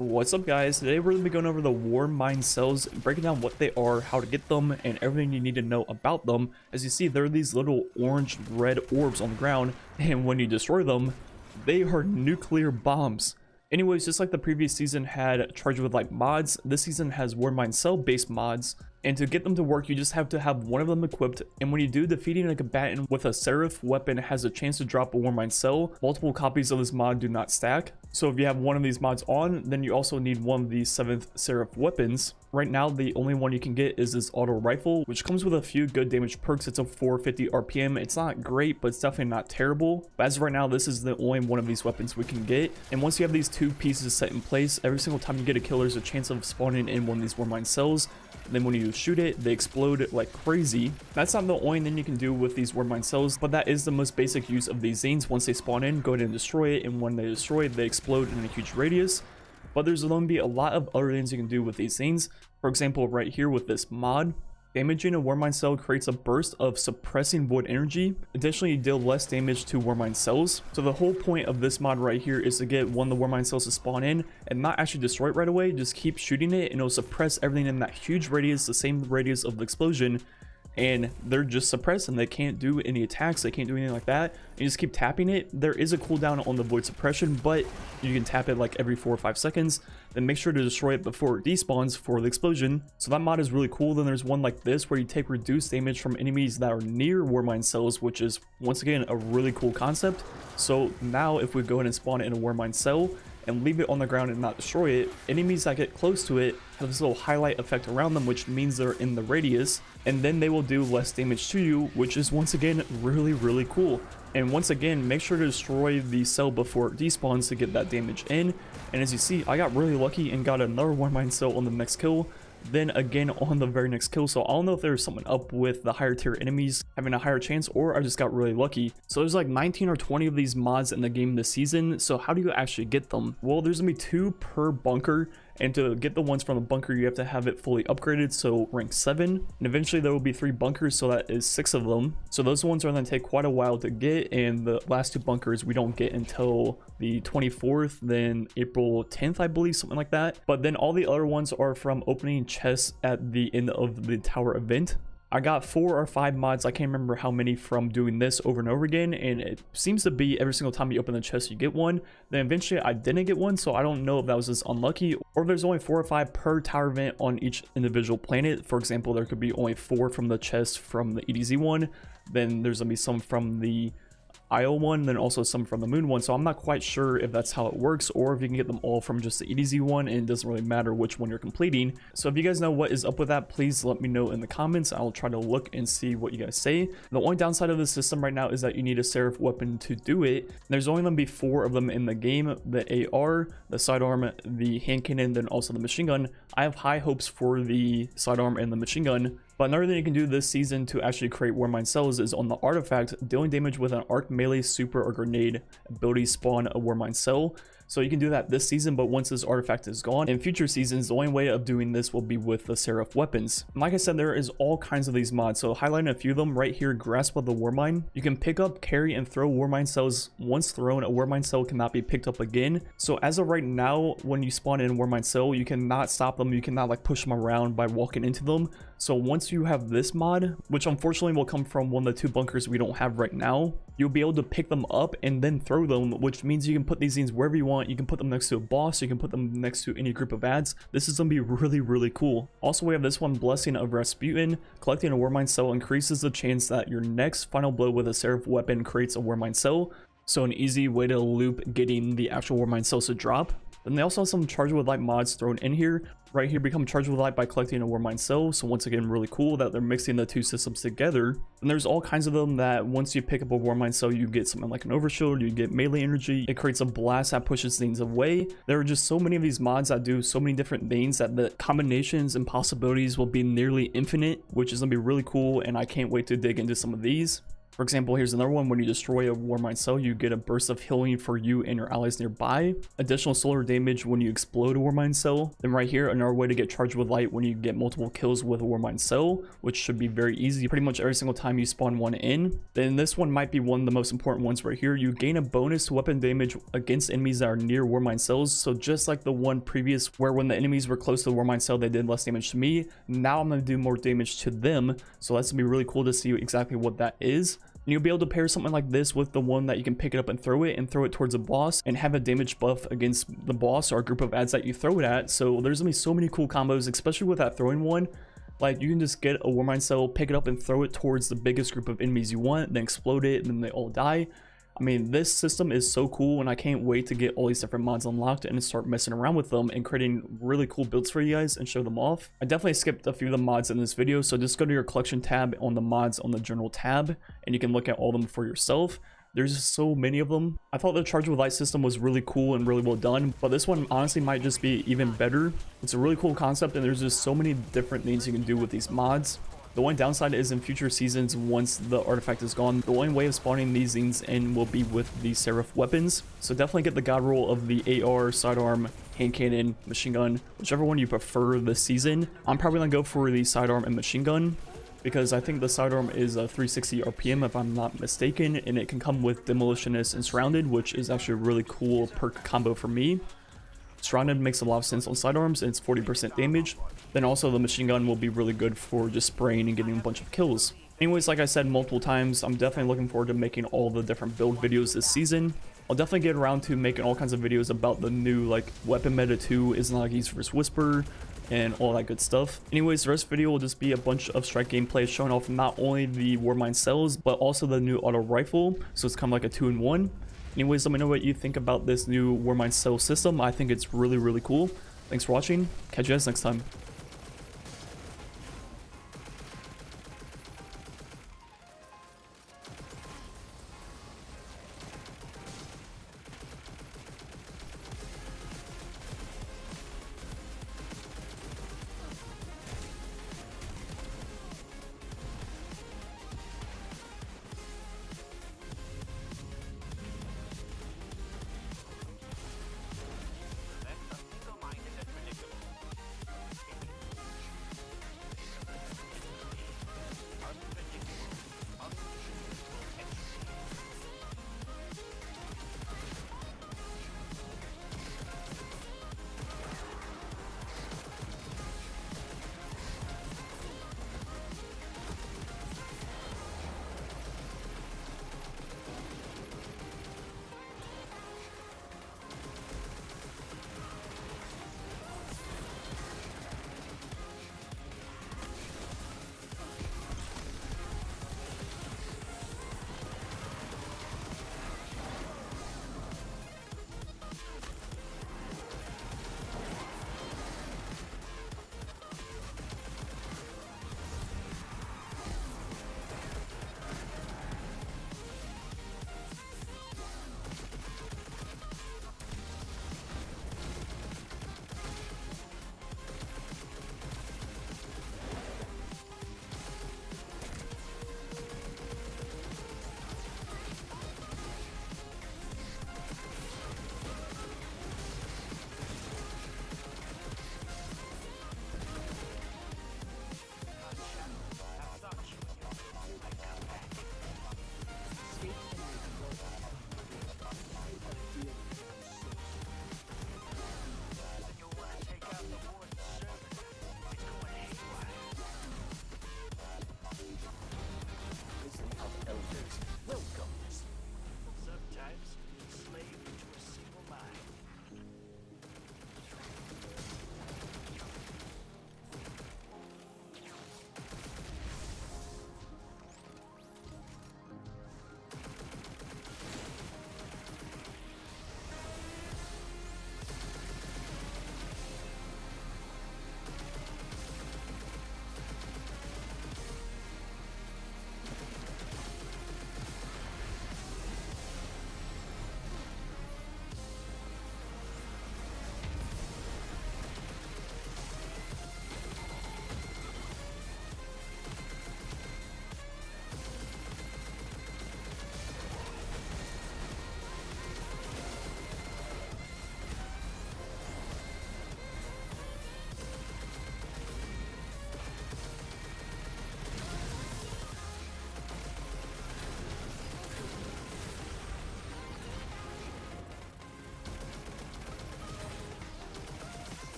What's up, guys? Today we're going to be going over the Warmind cells, breaking down what they are, how to get them, and everything you need to know about them. As you see, there are these little orange red orbs on the ground, and when you destroy them, they are nuclear bombs. Anyways, just like the previous season had Charged with Light mods, this season has Warmind cell based mods, and to get them to work you just have to have one of them equipped, and when you do, defeating a combatant with a Seraph weapon has a chance to drop a Warmind cell. Multiple copies of this mod do not stack, so if you have one of these mods on, then you also need one of the 7th Seraph weapons. Right now the only one you can get is this auto rifle, which comes with a few good damage perks. It's a 450 RPM. It's not great, but it's definitely not terrible. But as of right now, this is the only one of these weapons we can get, and once you have these two pieces set in place, every single time you get a kill there's a chance of spawning in one of these Warmind cells. Then when you shoot it, they explode like crazy. That's not the only thing you can do with these Warmind cells, but that is the most basic use of these Zanes. Once they spawn in, go ahead and destroy it, and when they destroy it, they explode in a huge radius. But there's going to be a lot of other things you can do with these Zanes. For example, right here with this mod, damaging a Warmind cell creates a burst of suppressing void energy. Additionally, you deal less damage to Warmind cells. So the whole point of this mod right here is to get one of the Warmind cells to spawn in and not actually destroy it right away. Just keep shooting it and it'll suppress everything in that huge radius, the same radius of the explosion. And they're just suppressed and they can't do any attacks, they can't do anything like that. You just keep tapping it. There is a cooldown on the void suppression, but you can tap it like every 4 or 5 seconds. Then make sure to destroy it before it despawns for the explosion. So that mod is really cool. Then there's one like this where you take reduced damage from enemies that are near Warmind cells, which is once again a really cool concept. So now if we go ahead and spawn in a Warmind cell and leave it on the ground and not destroy it, enemies that get close to it have this little highlight effect around them, which means they're in the radius, and then they will do less damage to you, which is once again really cool. And once again, make sure to destroy the cell before it despawns to get that damage in. And as you see, I got really lucky and got another Warmind cell on the next kill, then again on the very next kill. So I don't know if there's something up with the higher tier enemies having a higher chance, or I just got really lucky. So there's like 19 or 20 of these mods in the game this season. So how do you actually get them? Well, there's gonna be 2 per bunker, and to get the ones from the bunker you have to have it fully upgraded, so rank 7, and eventually there will be 3 bunkers, so that is 6 of them. So those ones are going to take quite a while to get, and the last 2 bunkers we don't get until the 24th, then April 10th, I believe, something like that. But then all the other ones are from opening chests at the end of the tower event. I got 4 or 5 mods, I can't remember how many, from doing this over and over again, and it seems to be every single time you open the chest you get one. Then eventually I didn't get one, so I don't know if that was just unlucky, or if there's only 4 or 5 per tower event on each individual planet. For example, there could be only 4 from the chest from the EDZ one, then there's gonna be some from the IO one, then also some from the moon one. So I'm not quite sure if that's how it works, or if you can get them all from just the EDZ one and it doesn't really matter which one you're completing. So if you guys know what is up with that, please let me know in the comments. I'll try to look and see what you guys say. The only downside of the system right now is that you need a Seraph weapon to do it. There's only going to be 4 of them in the game: the AR, the sidearm, the hand cannon, then also the machine gun. I have high hopes for the sidearm and the machine gun. But another thing you can do this season to actually create Warmind cells is on the artifact, dealing damage with an arc, melee, super, or grenade ability spawn a Warmind cell. So you can do that this season, but once this artifact is gone, in future seasons, the only way of doing this will be with the Seraph weapons. And like I said, there is all kinds of these mods, so highlighting a few of them right here. Grasp of the Warmind. You can pick up, carry, and throw Warmind cells. Once thrown, a Warmind cell cannot be picked up again. So as of right now, when you spawn in a Warmind cell, you cannot stop them, you cannot like push them around by walking into them. So once you have this mod, which unfortunately will come from one of the 2 bunkers we don't have right now, you'll be able to pick them up and then throw them, which means you can put these things wherever you want. You can put them next to a boss, you can put them next to any group of ads. This is going to be really cool. Also, we have this one, Blessing of Rasputin. Collecting a Warmind cell increases the chance that your next final blow with a Seraph weapon creates a Warmind cell. So an easy way to loop getting the actual Warmind cells to drop. Then they also have some Charged with Light mods thrown in here. Right here, become Charged with Light by collecting a Warmind cell. So once again, really cool that they're mixing the 2 systems together. And there's all kinds of them that once you pick up a Warmind cell, you get something like an overshield, you get melee energy. It creates a blast that pushes things away. There are just so many of these mods that do so many different things that the combinations and possibilities will be nearly infinite, which is gonna be really cool, and I can't wait to dig into some of these. For example, here's another one. When you destroy a Warmind cell, you get a burst of healing for you and your allies nearby. Additional solar damage when you explode a Warmind cell. Then right here, another way to get charged with light when you get multiple kills with a Warmind cell, which should be very easy pretty much every single time you spawn one in. Then this one might be one of the most important ones right here. You gain a bonus to weapon damage against enemies that are near Warmind cells. So just like the one previous where when the enemies were close to the Warmind cell, they did less damage to me. Now I'm going to do more damage to them. So that's going to be really cool to see exactly what that is. And you'll be able to pair something like this with the one that you can pick it up and throw it towards a boss and have a damage buff against the boss or a group of ads that you throw it at. So there's gonna be so many cool combos, especially with that throwing one. Like you can just get a Warmind cell, pick it up and throw it towards the biggest group of enemies you want, then explode it and then they all die. I mean, this system is so cool and I can't wait to get all these different mods unlocked and start messing around with them and creating really cool builds for you guys and show them off. I definitely skipped a few of the mods in this video, so just go to your collection tab on the mods on the general tab and you can look at all of them for yourself. There's just so many of them. I thought the charge with light system was really cool and really well done, but this one honestly might just be even better. It's a really cool concept and there's just so many different things you can do with these mods. The one downside is in future seasons, once the artifact is gone, the only way of spawning these things in will be with the Seraph weapons. So definitely get the god roll of the AR, sidearm, hand cannon, machine gun, whichever one you prefer this season. I'm probably gonna go for the sidearm and machine gun because I think the sidearm is a 360 RPM if I'm not mistaken, and it can come with Demolitionist and Surrounded, which is actually a really cool perk combo for me. Surrounded makes a lot of sense on sidearms and it's 40% damage. Then also the machine gun will be really good for just spraying and getting a bunch of kills. Anyways, like I said multiple times, I'm definitely looking forward to making all the different build videos this season. I'll definitely get around to making all kinds of videos about the new like weapon meta 2, Izanagi's vs Whisper, and all that good stuff. Anyways, the rest of the video will just be a bunch of strike gameplay showing off not only the Warmind cells, but also the new auto rifle. So it's kind of like a 2-in-1. Anyways, let me know what you think about this new Warmind cell system. I think it's really, really cool. Thanks for watching. Catch you guys next time.